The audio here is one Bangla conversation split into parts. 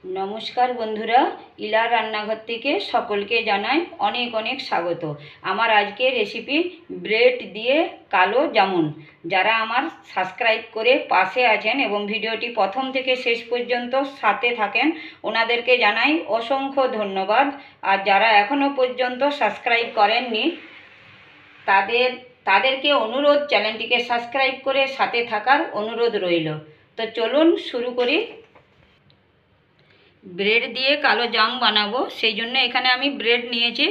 নমস্কার বন্ধুরা, ইলার রান্নাঘর থেকে সকলকে জানাই অনেক অনেক স্বাগত। আমার আজকে রেসিপি ব্রেড দিয়ে কালো জামুন। যারা আমার সাবস্ক্রাইব করে পাশে আছেন এবং ভিডিওটি প্রথম থেকে শেষ পর্যন্ত সাথে থাকেন, ওনাদেরকে জানাই অসংখ্য ধন্যবাদ। আর যারা এখনও পর্যন্ত সাবস্ক্রাইব করেননি তাদেরকে অনুরোধ, চ্যানেলটিকে সাবস্ক্রাইব করে সাথে থাকার অনুরোধ রইল। তো চলুন শুরু করি। ব্রেড দিয়ে কালো জাম বানাবো, সেই জন্য এখানে আমি ব্রেড নিয়েছি,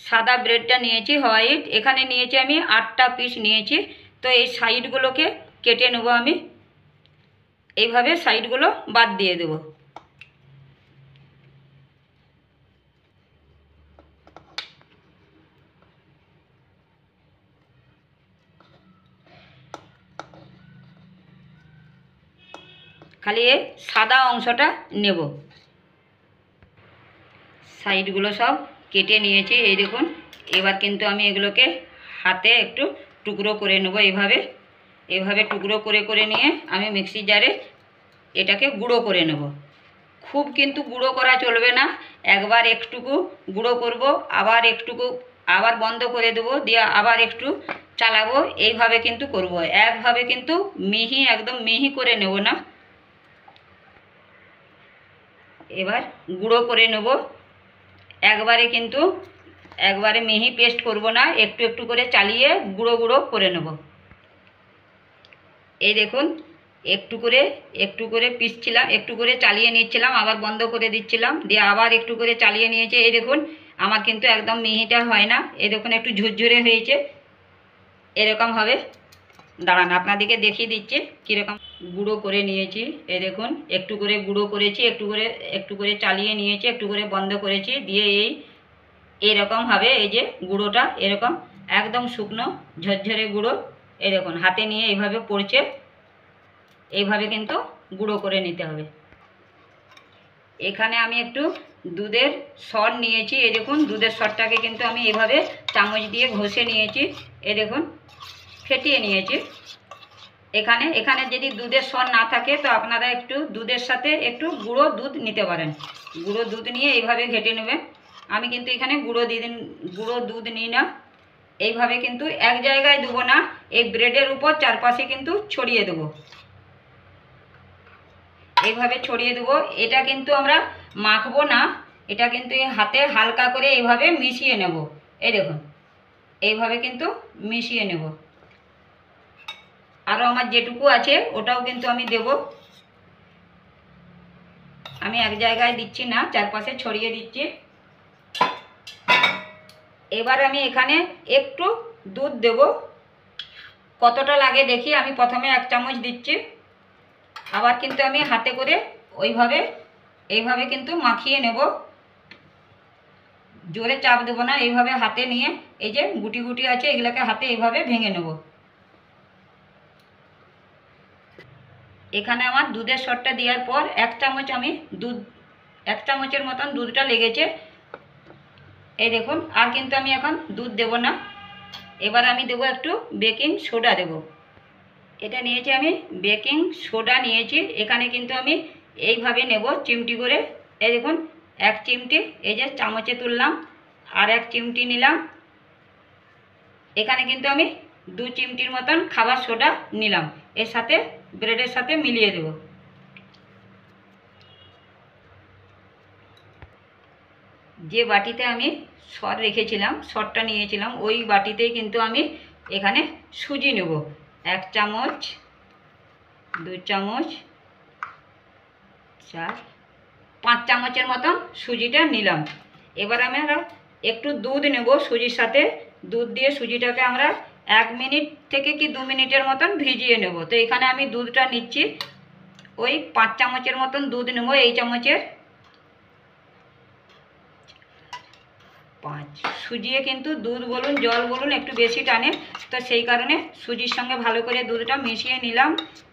সাদা ব্রেডটা নিয়েছি হোয়াইট। এখানে নিয়েছি আমি 8টা পিস নিয়েছি। তো এই সাইডগুলোকে কেটে নেব, আমি এইভাবে সাইডগুলো বাদ দিয়ে দেব। খালি এই সাদা অংশটা নেব। সাইডগুলো সব কেটে নিয়েছি, এই দেখুন। এবার কিন্তু আমি এগুলোকে হাতে একটু টুকরো করে নেব। এইভাবে টুকরো করে করে নিয়ে আমি মিক্সি জারে এটাকে গুঁড়ো করে নেব। খুব কিন্তু গুঁড়ো করা চলবে না, একবার একটুকু গুঁড়ো করব, আবার বন্ধ করে দেবো, দিয়ে আবার একটু চালাবো। এইভাবে কিন্তু করব, একভাবে কিন্তু একদম মিহি করে নেব না। এবার গুঁড়ো করে নেব, একবারে মিহি পেস্ট করব না, একটু একটু করে চালিয়ে গুঁড়ো গুঁড়ো করে নেব। এই দেখুন, একটু করে পিসছিলাম, একটু করে চালিয়ে নিচ্ছিলাম, আবার বন্ধ করে দিচ্ছিলাম, দিয়ে আবার একটু করে চালিয়ে নিয়েছে। এই দেখুন, আমার কিন্তু একদম মিহিটা হয় না, এই দেখুন একটু ঝুরঝুরে হয়েছে। এরকম হবে, দাঁড়ান আপনাদেরকে দেখিয়ে দিচ্ছি কীরকম গুঁড়ো করে নিয়েছি। এই দেখুন, একটু করে গুঁড়ো করেছি, একটু করে চালিয়ে নিয়েছি, একটু করে বন্ধ করেছি, দিয়ে এইরকম হবে। এই যে গুঁড়োটা এরকম একদম শুকনো ঝরঝরে গুঁড়ো। এই দেখুন, হাতে নিয়ে এইভাবে পড়ছে, এইভাবে কিন্তু গুঁড়ো করে নিতে হবে। এখানে আমি একটু দুধের সর নিয়েছি। এই দেখুন, দুধের সরটাকে কিন্তু আমি এভাবে চামচ দিয়ে ঘষে নিয়েছি। এই দেখুন, ফেটিয়ে নিয়েছি। এখানে যদি দুধের সর না থাকে তো আপনারা একটু দুধের সাথে একটু গুঁড়ো দুধ নিতে পারেন। গুঁড়ো দুধ নিয়ে এইভাবে ঘেটে নেবেন। আমি কিন্তু এখানে গুঁড়ো দুধ নিই না। এইভাবে কিন্তু এক জায়গায় দেবো না, এই ব্রেডের উপর চারপাশে কিন্তু ছড়িয়ে দেবো। এইভাবে ছড়িয়ে দেবো। এটা কিন্তু আমরা মাখবো না, এটা কিন্তু হাতে হালকা করে এইভাবে মিশিয়ে নেব। এই দেখুন, এইভাবে কিন্তু মিশিয়ে নেব। আরও আমার যেটুকু আছে ওটাও কিন্তু আমি দেব। আমি এক জায়গায় দিচ্ছি না, চারপাশে ছড়িয়ে দিচ্ছি। এবার আমি এখানে একটু দুধ দেব, কতটা লাগে দেখি। আমি প্রথমে 1 চামচ দিচ্ছি, আবার কিন্তু আমি হাতে করে এইভাবে কিন্তু মাখিয়ে নেব। জোরে চাপ দেব না, এইভাবে হাতে নিয়ে এই যে গুটি গুটি আছে এগুলোকে হাতে এইভাবে ভেঙে নেব। এখানে আমার দুধের সরটা দেওয়ার পর 1 চামচ আমি 1 চামচের মতন দুধটা লেগেছে। এই দেখুন, আর কিন্তু আমি এখন দুধ দেব না। এবার আমি দেবো একটু বেকিং সোডা দেব। এটা নিয়েছি আমি বেকিং সোডা নিয়েছি। এখানে কিন্তু আমি এইভাবে নেব চিমটি করে। এই দেখুন, 1 চিমটি এই যে চামচে তুললাম, আর 1 চিমটি নিলাম। এখানে কিন্তু আমি 2 চিমটির মতন খাবার সোডা নিলাম, এর সাথে ব্রেডের সাথে মিলিয়ে দেব। যে বাটিতে আমি সর রেখেছিলাম, সরটা নিয়েছিলাম, ওই বাটিতেই কিন্তু আমি এখানে সুজি নেব। 1 চামচ, 2 চামচ, 4, 5 চামচের মতন সুজিটা নিলাম। এবার আমরা একটু দুধ নেব সুজির সাথে। দুধ দিয়ে সুজিটাকে আমরা 1 মিনিট থেকে কি 2 মিনিটের মতন ভিজিয়ে নেব। তো এখানে আমি দুধটা নিচ্ছি, ওই 5 চামচের মতন দুধ নেব। এই চামচের 5। সুজিয়ে কিন্তু দুধ বলুন জল বলুন একটু বেশি টানে, তো সেই কারণে সুজির সঙ্গে ভালো করে দুধটা মিশিয়ে নিলাম,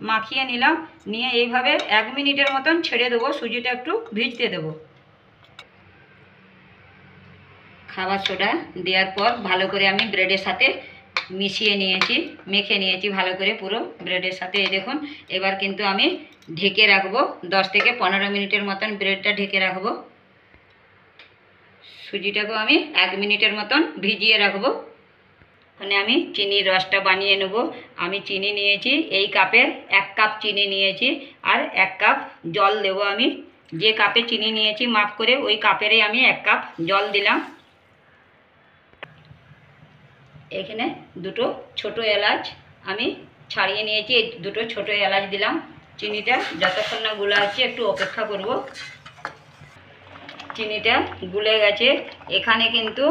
মাখিয়ে নিলাম। নিয়ে এইভাবে 1 মিনিটের মতন ছেড়ে দেবো, সুজিটা একটু ভিজতে দেবো। খাবার সোডা দেওয়ার পর ভালো করে আমি ব্রেডের সাথে মিশিয়ে নিয়েছি, মেখে নিয়েছি ভালো করে পুরো ব্রেডের সাথে। এই দেখুন, এবার কিন্তু আমি ঢেকে রাখবো 10 থেকে 15 মিনিটের মতন ব্রেডটা ঢেকে রাখবো। সুজিটাকেও আমি 1 মিনিটের মতন ভিজিয়ে রাখবো। ওখানে আমি চিনির রসটা বানিয়ে নেব। আমি চিনি নিয়েছি, এই কাপের 1 কাপ চিনি নিয়েছি, আর 1 কাপ জল দেবো। আমি যে কাপে চিনি নিয়েছি মাপ করে ওই কাপেরই আমি 1 কাপ জল দিলাম। এখানে 2টো ছোট এলাচ আমি ছাড়িয়ে নিয়েছি, এই 2টো ছোট এলাচ দিলাম। চিনিটা যতক্ষণ না গুলা হচ্ছে একটু অপেক্ষা করব। চিনিটা গুলে গেছে। এখানে কিন্তু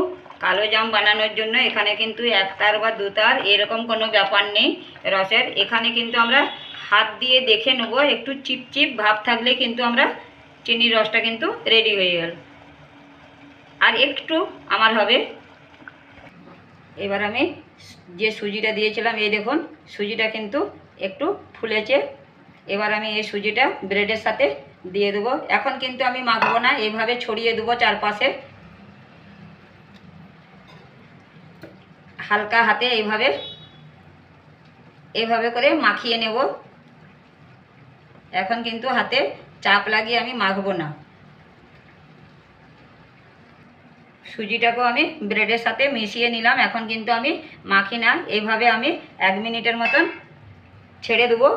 কালো জাম বানানোর জন্য এখানে কিন্তু 1 তার বা 2 তার এরকম কোনো ব্যাপার নেই রসের। এখানে কিন্তু আমরা হাত দিয়ে দেখে নেব, একটু চিপচিপ ভাব থাকলে কিন্তু আমরা চিনির রসটা কিন্তু রেডি হয়ে গেল। আর একটু আমার হবে। এবার আমি যে সুজিটা দিয়েছিলাম, এই দেখুন সুজিটা কিন্তু একটু ফুলেছে। এবার আমি এই সুজিটা ব্রেডের সাথে দিয়ে দেবো। এখন কিন্তু আমি মাখবো না, এইভাবে ছড়িয়ে দেবো চারপাশে, হালকা হাতে এইভাবে করে মাখিয়ে নেব। এখন কিন্তু হাতে চাপ লাগিয়ে আমি মাখবো না। সুজিটাকেও আমি ব্রেডের সাথে মিশিয়ে নিলাম। এখন কিন্তু আমি মাখি না, এইভাবে আমি 1 মিনিটের মতন ছেড়ে দেবো,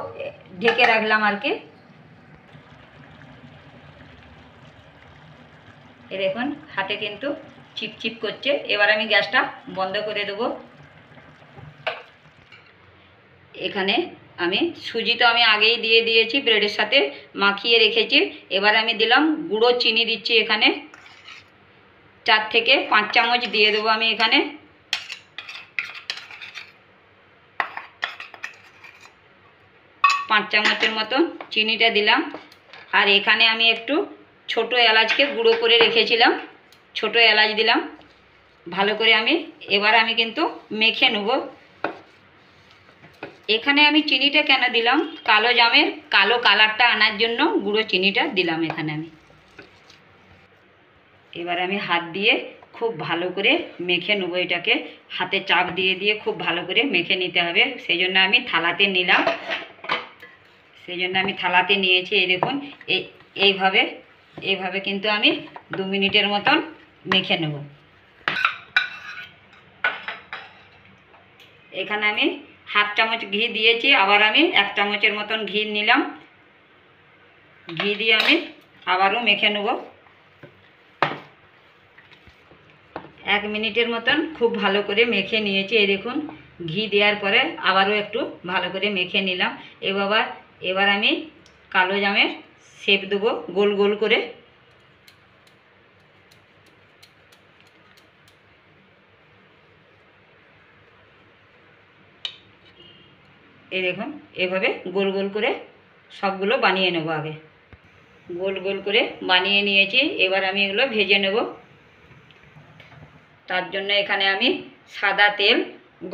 ঢেকে রাখলাম আর কি। এ দেখুন হাতে কিন্তু চিপচিপ করছে। এবার আমি গ্যাসটা বন্ধ করে দেবো। এখানে আমি সুজি তো আমি আগেই দিয়ে দিয়েছি, ব্রেডের সাথে মাখিয়ে রেখেছি। এবার আমি দিলাম গুঁড়ো চিনি, দিচ্ছি এখানে 4 থেকে 5 চামচ দিয়ে দেবো আমি এখানে। পাঁচ চামচের মতন চিনিটা দিলাম। আর এখানে আমি একটু ছোট এলাচকে গুঁড়ো করে রেখেছিলাম, ছোট এলাচ দিলাম। ভালো করে এবার আমি কিন্তু মেখে নেব। এখানে আমি চিনিটা কেন দিলাম, কালো জামের কালো কালারটা আনার জন্য গুঁড়ো চিনিটা দিলাম এখানে আমি। এবার আমি হাত দিয়ে খুব ভালো করে মেখে নেবো। এটাকে হাতে চাপ দিয়ে দিয়ে খুব ভালো করে মেখে নিতে হবে। সেই জন্য আমি থালাতে নিলাম, থালাতে নিয়েছি। এই দেখুন এইভাবে কিন্তু আমি 2 মিনিটের মতন মেখে নেব। এখানে আমি 1/2 চামচ ঘি দিয়েছি, আবার আমি 1 চামচের মতন ঘি নিলাম। ঘি দিয়ে আমি আবারও মেখে নেব। 1 মিনিটের মতন খুব ভালো করে মেখে নিয়েছি। এই দেখুন ঘি দেওয়ার পরে আবারও একটু ভালো করে মেখে নিলাম। এবার আমি কালো জামের শেপ দেবো গোল গোল করে। এই দেখুন এভাবে গোল গোল করে সবগুলো বানিয়ে নেব। আগে গোল গোল করে বানিয়ে নিয়েছি, এবার আমি এগুলো ভেজে নেব। তার জন্য এখানে আমি সাদা তেল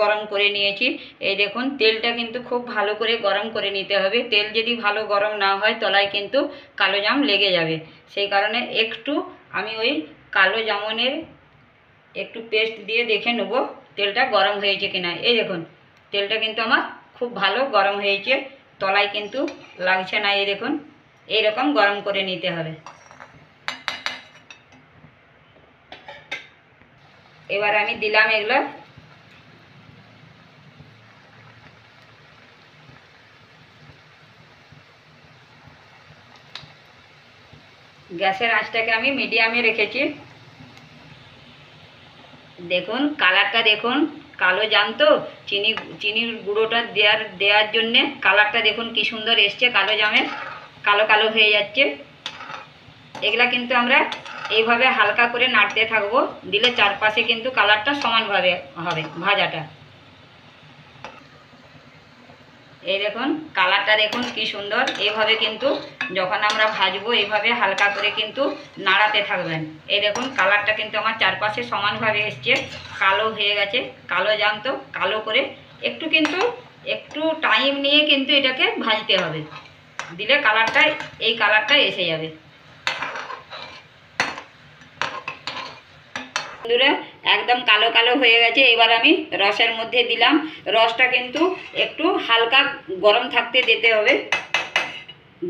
গরম করে নিয়েছি। এই দেখুন তেলটা কিন্তু খুব ভালো করে গরম করে নিতে হবে। তেল যদি ভালো গরম না হয় তলায় কিন্তু কালো জাম লেগে যাবে। সেই কারণে একটু আমি ওই কালো জামনের একটু পেস্ট দিয়ে দেখে নেব তেলটা গরম হয়েছে কিনা। এই দেখুন তেলটা কিন্তু আমার খুব ভালো গরম হয়েছে, তলায় কিন্তু লাগছে না। এই দেখুন এইরকম গরম করে নিতে হবে। এবার আমি দিলাম এগুলো। গ্যাসের আঁচটাকে আমি মিডিয়ামে রেখেছি। দেখুন কালারটা দেখুন, কালো জাম তো চিনির গুঁড়োটা দেওয়ার জন্যে কালারটা দেখুন কি সুন্দর এসছে। কালো জামের কালো কালো হয়ে যাচ্ছে। এগুলা কিন্তু আমরা এইভাবে হালকা করে নাড়তে থাকবো, দিলে চারপাশে কিন্তু কালারটা সমানভাবে হবে ভাজাটা। এই দেখুন কালারটা দেখুন কি সুন্দর। এইভাবে কিন্তু যখন আমরা ভাজবো এইভাবে হালকা করে কিন্তু নাড়াতে থাকবেন। এই দেখুন কালারটা কিন্তু আমার চারপাশে সমানভাবে এসছে, কালো হয়ে গেছে। কালো জাম তো কালো করে একটু টাইম নিয়ে কিন্তু এটাকে ভাজতে হবে, দিলে এই কালারটা এসে যাবে। বন্ধুরা একদম কালো কালো হয়ে গেছে। এবার আমি রসের মধ্যে দিলাম। রসটা কিন্তু একটু হালকা গরম থাকতে দিতে হবে,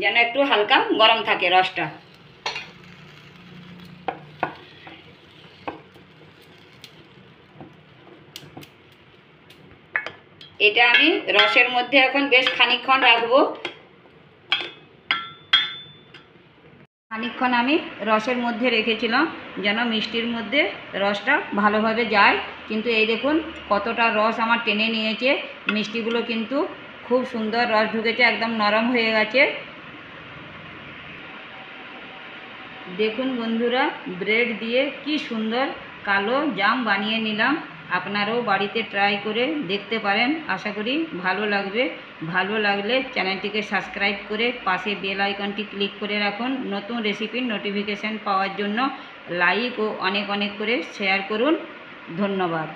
যেন একটু হালকা গরম থাকে রসটা। এটা আমি রসের মধ্যে এখন বেশ খানিকক্ষণ রাখবো। খানিকক্ষণ আমি রসের মধ্যে রেখেছিলাম যেন মিষ্টির মধ্যে রসটা ভালোভাবে যায়। কিন্তু এই দেখুন কতটা রস আমার টেনে নিয়েছে। মিষ্টিগুলো কিন্তু খুব সুন্দর রস ঢুকেছে, একদম নরম হয়ে গেছে। দেখুন বন্ধুরা, ব্রেড দিয়ে কি সুন্দর কালো জাম বানিয়ে নিলাম। আপনারাও বাড়িতে ট্রাই করে দেখতে পারেন, আশা করি ভালো লাগবে। ভালো লাগলে চ্যানেলটিকে সাবস্ক্রাইব করে পাশে বেল আইকনটি ক্লিক করে রাখুন। নতুন রেসিপির নোটিফিকেশান পাওয়ার জন্য লাইক ও অনেক অনেক করে শেয়ার করুন। ধন্যবাদ।